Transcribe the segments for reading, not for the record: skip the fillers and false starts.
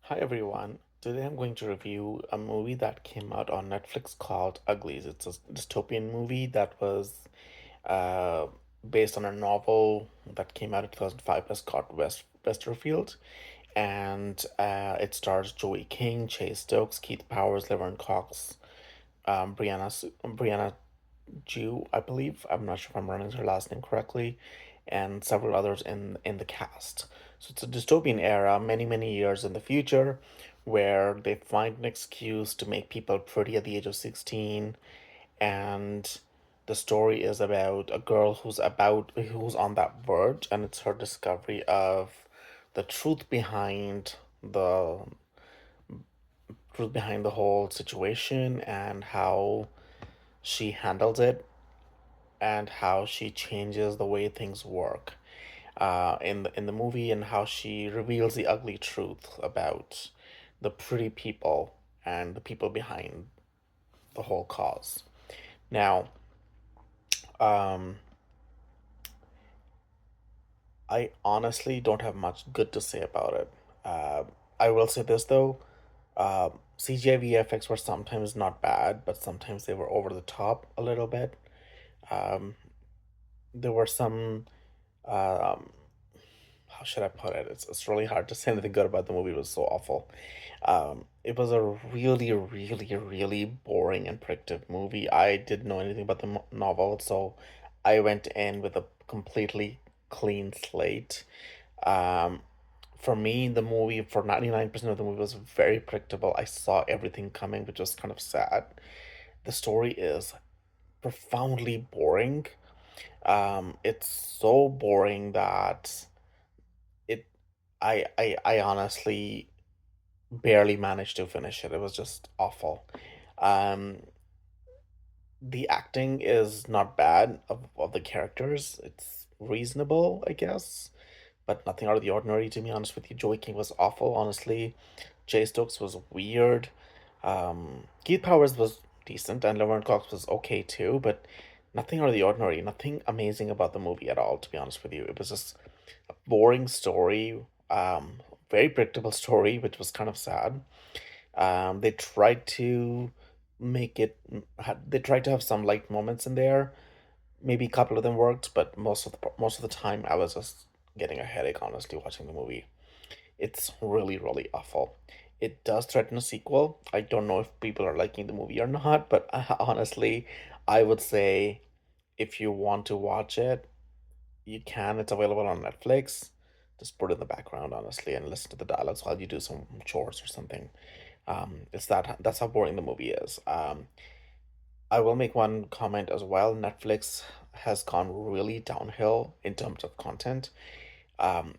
Hi everyone. Today I'm going to review a movie that came out on Netflix called Uglies. It's a dystopian movie that was uh, based on a novel that came out in 2005 by Scott Westerfield. And it stars Joey King, Chase Stokes, Keith Powers, Laverne Cox, Brianna Jew, I believe. I'm not sure if I'm running her last name correctly, and several others in the cast. So it's a dystopian era, many years in the future, where they find an excuse to make people pretty at the age of 16, and the story is about a girl who's on that verge, and it's her discovery of the truth behind the whole situation and how she handles it and how she changes the way things work in the movie, and how she reveals the ugly truth about the pretty people and the people behind the whole cause. Now, um, I honestly don't have much good to say about it. Uh, I will say this though, CGI VFX were sometimes not bad, but sometimes they were over the top a little bit. Um, there were some um, how should I put it? It's really hard to say anything good about the movie. It was so awful. It was a really boring and predictive movie. I didn't know anything about the novel, so I went in with a completely clean slate. Um, for me, the movie, for 99% of the movie, was very predictable. I saw everything coming, which was kind of sad. The story is profoundly boring. It's so boring that it I honestly barely managed to finish it. It was just awful. Um, the acting is not bad of the characters. It's reasonable, I guess, but nothing out of the ordinary, to be honest with you. Joey King was awful, honestly. Jay Stokes was weird. Keith Powers was decent, and Laverne Cox was okay too, but nothing out of the ordinary. Nothing amazing about the movie at all, to be honest with you. It was just a boring story, very predictable story, which was kind of sad. They tried to make it, they tried to have some light moments in there. Maybe a couple of them worked, but most of the time I was just getting a headache, honestly, watching the movie. It's really awful. It does threaten a sequel. I don't know if people are liking the movie or not, but honestly, I would say if you want to watch it, you can. It's available on Netflix. Just put it in the background, honestly, and listen to the dialogues while you do some chores or something. That's how boring the movie is. I will make one comment as well. Netflix has gone really downhill in terms of content. Um,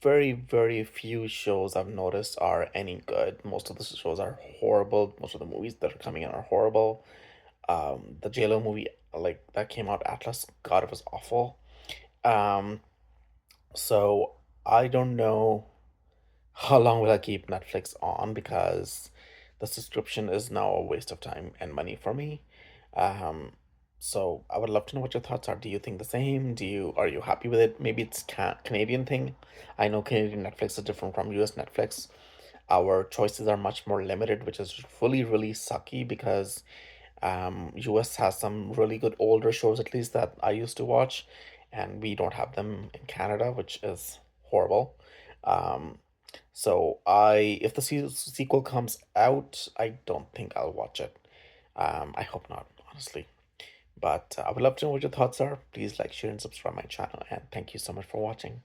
very few shows I've noticed are any good. Most of the shows are horrible. Most of the movies that are coming in are horrible. The JLo movie, like that came out, Atlas, God, it was awful. Um, so I don't know how long will I keep Netflix on, because the subscription is now a waste of time and money for me. Um, so I would love to know what your thoughts are. Do you think the same? Are you happy with it? Maybe it's Canadian thing. I know Canadian Netflix is different from US Netflix. Our choices are much more limited, which is really sucky, because US has some really good older shows, at least that I used to watch, and we don't have them in Canada, which is horrible. Um, so if the sequel comes out, I don't think I'll watch it. I hope not, honestly. But I would love to know what your thoughts are. Please like, share, and subscribe my channel. And thank you so much for watching.